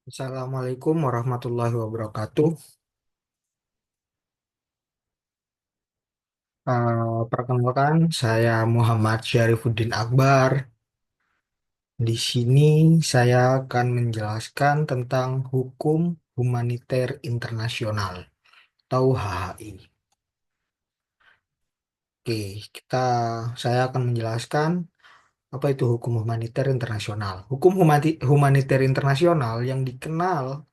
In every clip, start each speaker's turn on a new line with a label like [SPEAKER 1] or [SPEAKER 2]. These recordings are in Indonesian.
[SPEAKER 1] Assalamualaikum warahmatullahi wabarakatuh. Perkenalkan, saya Muhammad Syarifuddin Akbar. Di sini saya akan menjelaskan tentang hukum humaniter internasional atau HHI. Oke, kita saya akan menjelaskan apa itu hukum humaniter internasional. Hukum humaniter internasional yang dikenal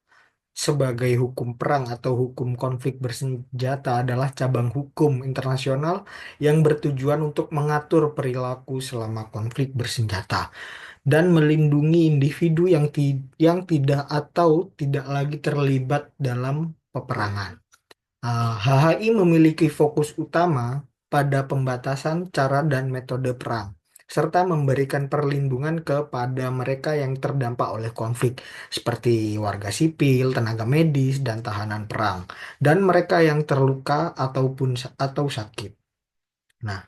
[SPEAKER 1] sebagai hukum perang atau hukum konflik bersenjata adalah cabang hukum internasional yang bertujuan untuk mengatur perilaku selama konflik bersenjata dan melindungi individu yang tidak atau tidak lagi terlibat dalam peperangan. HHI memiliki fokus utama pada pembatasan cara dan metode perang, serta memberikan perlindungan kepada mereka yang terdampak oleh konflik, seperti warga sipil, tenaga medis, dan tahanan perang, dan mereka yang terluka atau sakit. Nah,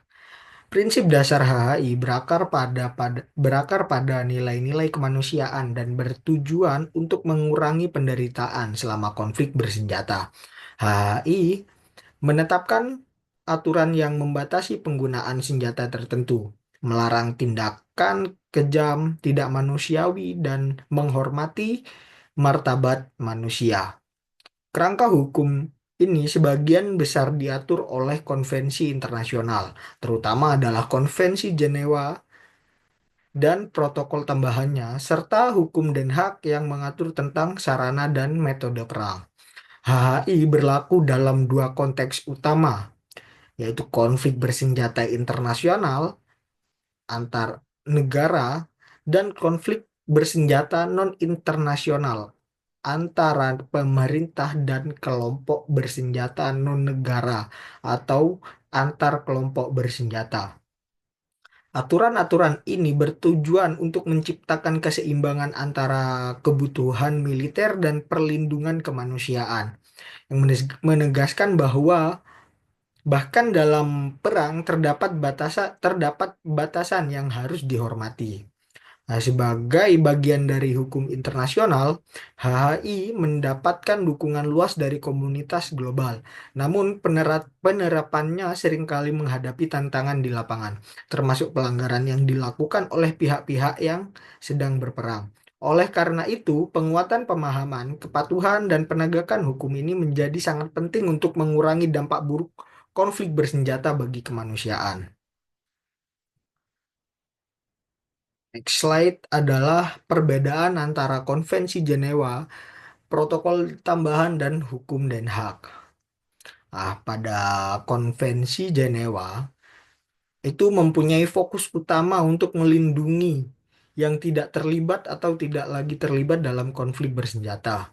[SPEAKER 1] prinsip dasar HHI berakar pada nilai-nilai kemanusiaan dan bertujuan untuk mengurangi penderitaan selama konflik bersenjata. HHI menetapkan aturan yang membatasi penggunaan senjata tertentu, melarang tindakan kejam, tidak manusiawi, dan menghormati martabat manusia. Kerangka hukum ini sebagian besar diatur oleh konvensi internasional, terutama adalah Konvensi Jenewa dan protokol tambahannya, serta hukum Den Haag yang mengatur tentang sarana dan metode perang. HHI berlaku dalam dua konteks utama, yaitu konflik bersenjata internasional antar negara dan konflik bersenjata non-internasional antara pemerintah dan kelompok bersenjata non-negara atau antar kelompok bersenjata. Aturan-aturan ini bertujuan untuk menciptakan keseimbangan antara kebutuhan militer dan perlindungan kemanusiaan, yang menegaskan bahwa bahkan dalam perang terdapat batasan yang harus dihormati. Nah, sebagai bagian dari hukum internasional, HHI mendapatkan dukungan luas dari komunitas global. Namun penerapannya seringkali menghadapi tantangan di lapangan, termasuk pelanggaran yang dilakukan oleh pihak-pihak yang sedang berperang. Oleh karena itu, penguatan pemahaman, kepatuhan, dan penegakan hukum ini menjadi sangat penting untuk mengurangi dampak buruk konflik bersenjata bagi kemanusiaan. Next slide adalah perbedaan antara Konvensi Jenewa, Protokol Tambahan, dan Hukum Den Haag. Pada Konvensi Jenewa itu mempunyai fokus utama untuk melindungi yang tidak terlibat atau tidak lagi terlibat dalam konflik bersenjata.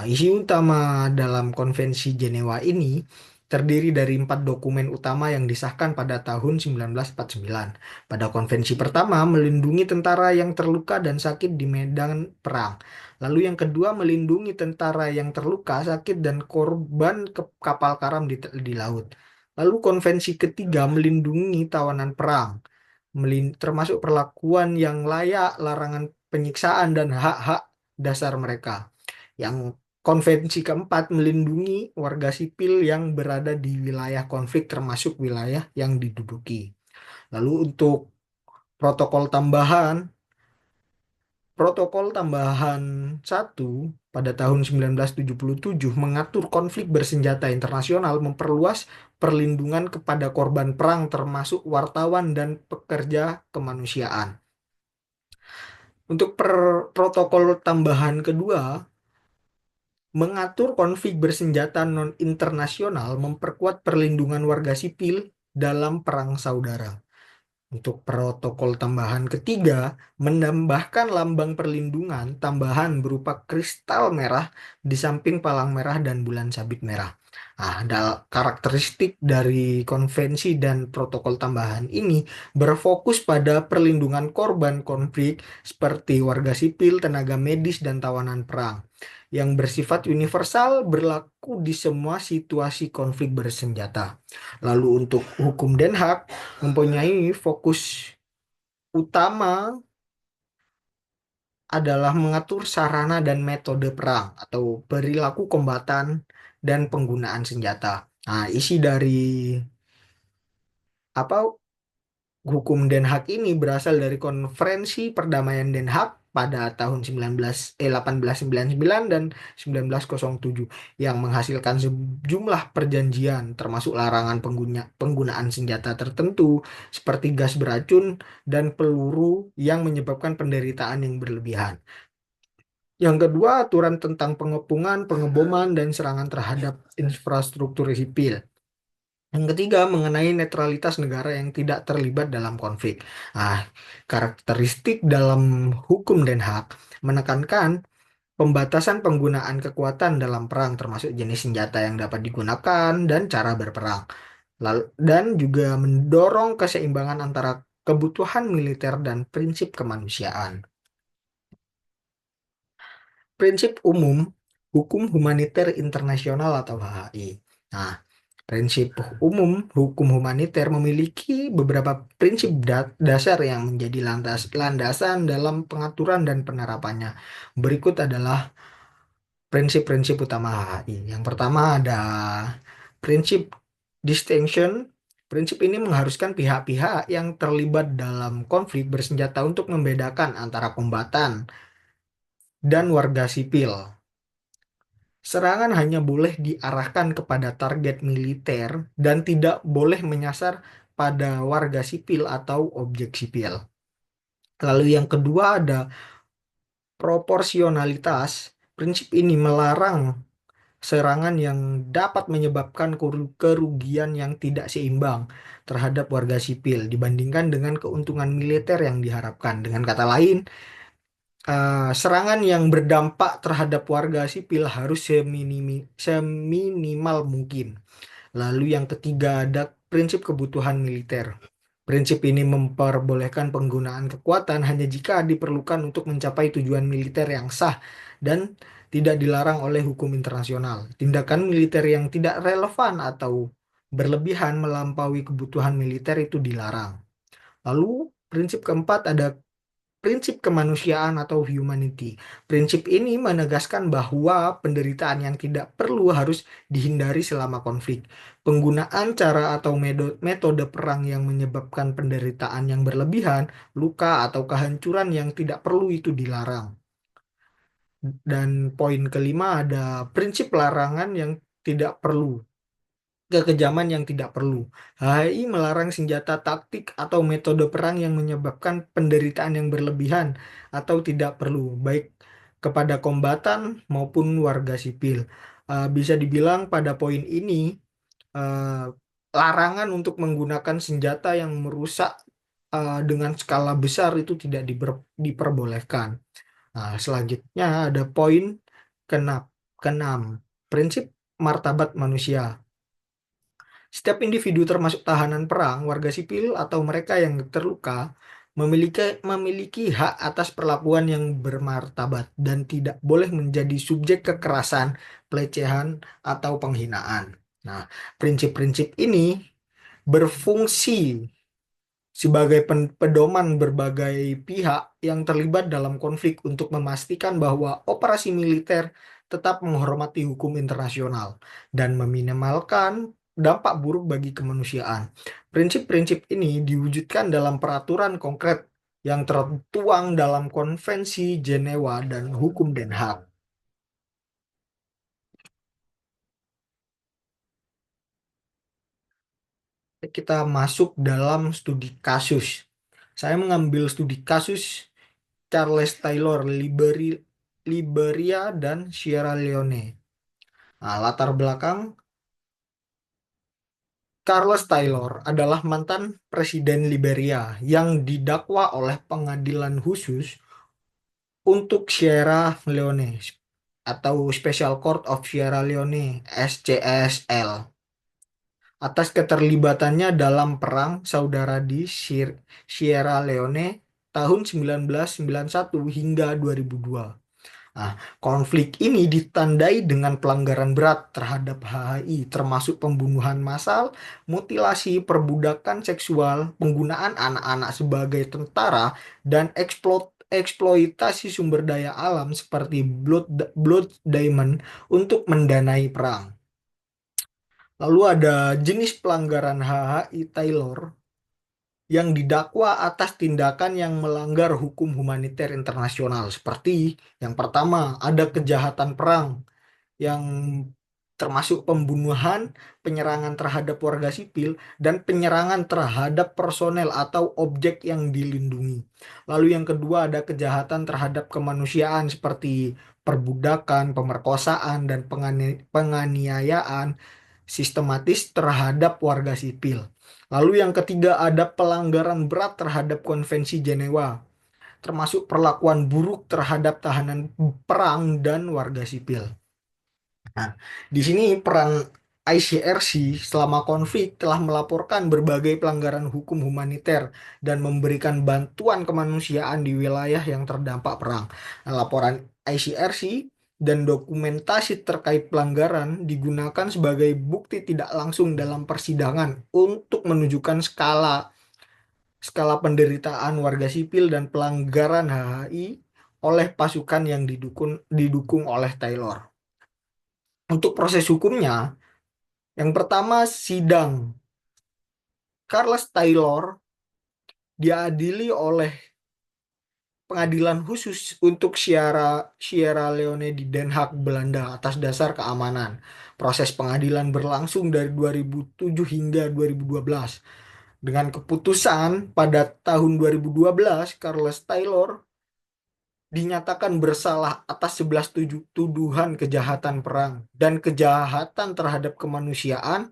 [SPEAKER 1] Isi utama dalam Konvensi Jenewa ini terdiri dari 4 dokumen utama yang disahkan pada tahun 1949. Pada konvensi pertama, melindungi tentara yang terluka dan sakit di medan perang. Lalu yang kedua, melindungi tentara yang terluka, sakit, dan korban kapal karam di laut. Lalu konvensi ketiga, melindungi tawanan perang, termasuk perlakuan yang layak, larangan penyiksaan, dan hak-hak dasar mereka. Yang konvensi keempat melindungi warga sipil yang berada di wilayah konflik termasuk wilayah yang diduduki. Lalu untuk protokol tambahan, protokol tambahan satu pada tahun 1977 mengatur konflik bersenjata internasional memperluas perlindungan kepada korban perang termasuk wartawan dan pekerja kemanusiaan. Untuk protokol tambahan kedua mengatur konflik bersenjata non-internasional memperkuat perlindungan warga sipil dalam perang saudara. Untuk protokol tambahan ketiga, menambahkan lambang perlindungan tambahan berupa kristal merah di samping palang merah dan bulan sabit merah. Karakteristik dari konvensi dan protokol tambahan ini berfokus pada perlindungan korban konflik seperti warga sipil, tenaga medis, dan tawanan perang yang bersifat universal berlaku di semua situasi konflik bersenjata. Lalu untuk hukum Den Haag mempunyai fokus utama adalah mengatur sarana dan metode perang atau perilaku kombatan dan penggunaan senjata. Nah, isi dari apa hukum Den Haag ini berasal dari Konferensi Perdamaian Den Haag pada tahun 1899 dan 1907 yang menghasilkan sejumlah perjanjian termasuk larangan penggunaan senjata tertentu seperti gas beracun dan peluru yang menyebabkan penderitaan yang berlebihan. Yang kedua, aturan tentang pengepungan, pengeboman, dan serangan terhadap infrastruktur sipil. Yang ketiga, mengenai netralitas negara yang tidak terlibat dalam konflik. Ah, karakteristik dalam hukum Den Haag menekankan pembatasan penggunaan kekuatan dalam perang, termasuk jenis senjata yang dapat digunakan dan cara berperang. Lalu, dan juga mendorong keseimbangan antara kebutuhan militer dan prinsip kemanusiaan. Prinsip umum hukum humaniter internasional atau HHI. Nah, prinsip umum hukum humaniter memiliki beberapa prinsip dasar yang menjadi landasan dalam pengaturan dan penerapannya. Berikut adalah prinsip-prinsip utama HHI. Yang pertama ada prinsip distinction. Prinsip ini mengharuskan pihak-pihak yang terlibat dalam konflik bersenjata untuk membedakan antara kombatan dan warga sipil. Serangan hanya boleh diarahkan kepada target militer dan tidak boleh menyasar pada warga sipil atau objek sipil. Lalu yang kedua ada proporsionalitas. Prinsip ini melarang serangan yang dapat menyebabkan kerugian yang tidak seimbang terhadap warga sipil dibandingkan dengan keuntungan militer yang diharapkan. Dengan kata lain, serangan yang berdampak terhadap warga sipil harus seminimal mungkin. Lalu yang ketiga ada prinsip kebutuhan militer. Prinsip ini memperbolehkan penggunaan kekuatan hanya jika diperlukan untuk mencapai tujuan militer yang sah dan tidak dilarang oleh hukum internasional. Tindakan militer yang tidak relevan atau berlebihan melampaui kebutuhan militer itu dilarang. Lalu prinsip keempat ada prinsip kemanusiaan atau humanity. Prinsip ini menegaskan bahwa penderitaan yang tidak perlu harus dihindari selama konflik. Penggunaan cara atau metode perang yang menyebabkan penderitaan yang berlebihan, luka, atau kehancuran yang tidak perlu itu dilarang. Dan poin kelima ada prinsip larangan yang tidak perlu. Kekejaman yang tidak perlu. HI melarang senjata taktik atau metode perang yang menyebabkan penderitaan yang berlebihan atau tidak perlu, baik kepada kombatan maupun warga sipil. Bisa dibilang pada poin ini, eh, larangan untuk menggunakan senjata yang merusak dengan skala besar itu tidak diperbolehkan. Nah, selanjutnya ada poin keenam, keenam, prinsip martabat manusia. Setiap individu termasuk tahanan perang, warga sipil, atau mereka yang terluka memiliki hak atas perlakuan yang bermartabat dan tidak boleh menjadi subjek kekerasan, pelecehan, atau penghinaan. Nah, prinsip-prinsip ini berfungsi sebagai pedoman berbagai pihak yang terlibat dalam konflik untuk memastikan bahwa operasi militer tetap menghormati hukum internasional dan meminimalkan dampak buruk bagi kemanusiaan. Prinsip-prinsip ini diwujudkan dalam peraturan konkret yang tertuang dalam Konvensi Jenewa dan Hukum Den Haag. Kita masuk dalam studi kasus. Saya mengambil studi kasus Charles Taylor, Liberia dan Sierra Leone. Nah, latar belakang Charles Taylor adalah mantan presiden Liberia yang didakwa oleh pengadilan khusus untuk Sierra Leone atau Special Court of Sierra Leone (SCSL) atas keterlibatannya dalam perang saudara di Sierra Leone tahun 1991 hingga 2002. Nah, konflik ini ditandai dengan pelanggaran berat terhadap HHI, termasuk pembunuhan massal, mutilasi, perbudakan seksual, penggunaan anak-anak sebagai tentara, dan mengeksploitasi sumber daya alam seperti blood diamond untuk mendanai perang. Lalu ada jenis pelanggaran HHI Taylor yang didakwa atas tindakan yang melanggar hukum humaniter internasional. Seperti yang pertama, ada kejahatan perang yang termasuk pembunuhan, penyerangan terhadap warga sipil, dan penyerangan terhadap personel atau objek yang dilindungi. Lalu yang kedua ada kejahatan terhadap kemanusiaan seperti perbudakan, pemerkosaan, dan penganiayaan sistematis terhadap warga sipil. Lalu yang ketiga ada pelanggaran berat terhadap Konvensi Jenewa, termasuk perlakuan buruk terhadap tahanan perang dan warga sipil. Nah, di sini peran ICRC selama konflik telah melaporkan berbagai pelanggaran hukum humaniter dan memberikan bantuan kemanusiaan di wilayah yang terdampak perang. Nah, laporan ICRC dan dokumentasi terkait pelanggaran digunakan sebagai bukti tidak langsung dalam persidangan untuk menunjukkan skala skala penderitaan warga sipil dan pelanggaran HHI oleh pasukan yang didukung oleh Taylor. Untuk proses hukumnya, yang pertama sidang Charles Taylor diadili oleh pengadilan khusus untuk Sierra Leone di Den Haag, Belanda atas dasar keamanan. Proses pengadilan berlangsung dari 2007 hingga 2012. Dengan keputusan pada tahun 2012, Charles Taylor dinyatakan bersalah atas 11 tuduhan kejahatan perang dan kejahatan terhadap kemanusiaan.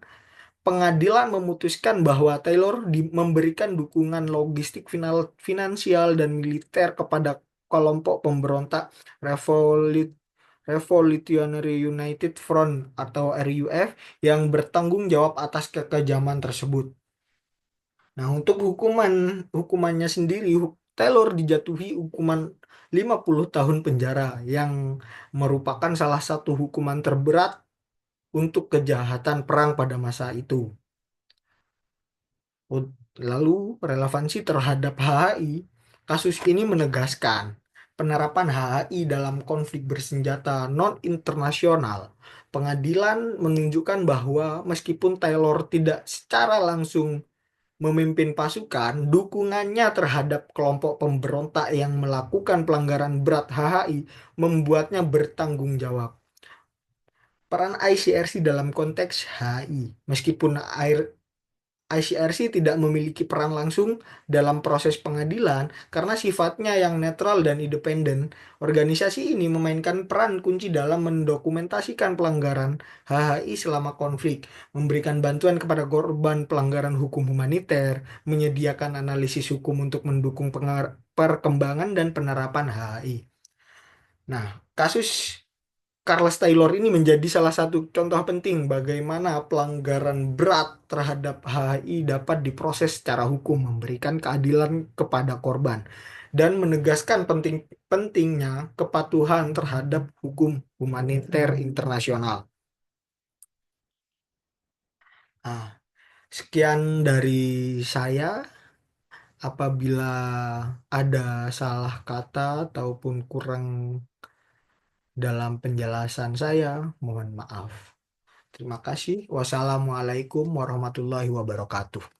[SPEAKER 1] Pengadilan memutuskan bahwa Taylor memberikan dukungan logistik finansial dan militer kepada kelompok pemberontak Revolut- Revolutionary United Front atau RUF yang bertanggung jawab atas kekejaman tersebut. Nah, untuk hukumannya sendiri, Taylor dijatuhi hukuman 50 tahun penjara yang merupakan salah satu hukuman terberat untuk kejahatan perang pada masa itu. Lalu relevansi terhadap HHI, kasus ini menegaskan penerapan HHI dalam konflik bersenjata non-internasional. Pengadilan menunjukkan bahwa meskipun Taylor tidak secara langsung memimpin pasukan, dukungannya terhadap kelompok pemberontak yang melakukan pelanggaran berat HHI membuatnya bertanggung jawab. Peran ICRC dalam konteks HI, meskipun ICRC tidak memiliki peran langsung dalam proses pengadilan karena sifatnya yang netral dan independen. Organisasi ini memainkan peran kunci dalam mendokumentasikan pelanggaran HHI selama konflik, memberikan bantuan kepada korban pelanggaran hukum humaniter, menyediakan analisis hukum untuk mendukung perkembangan dan penerapan HHI. Nah, kasus Charles Taylor ini menjadi salah satu contoh penting bagaimana pelanggaran berat terhadap HI dapat diproses secara hukum, memberikan keadilan kepada korban, dan menegaskan pentingnya kepatuhan terhadap hukum humaniter internasional. Nah, sekian dari saya. Apabila ada salah kata ataupun kurang dalam penjelasan saya, mohon maaf. Terima kasih. Wassalamualaikum warahmatullahi wabarakatuh.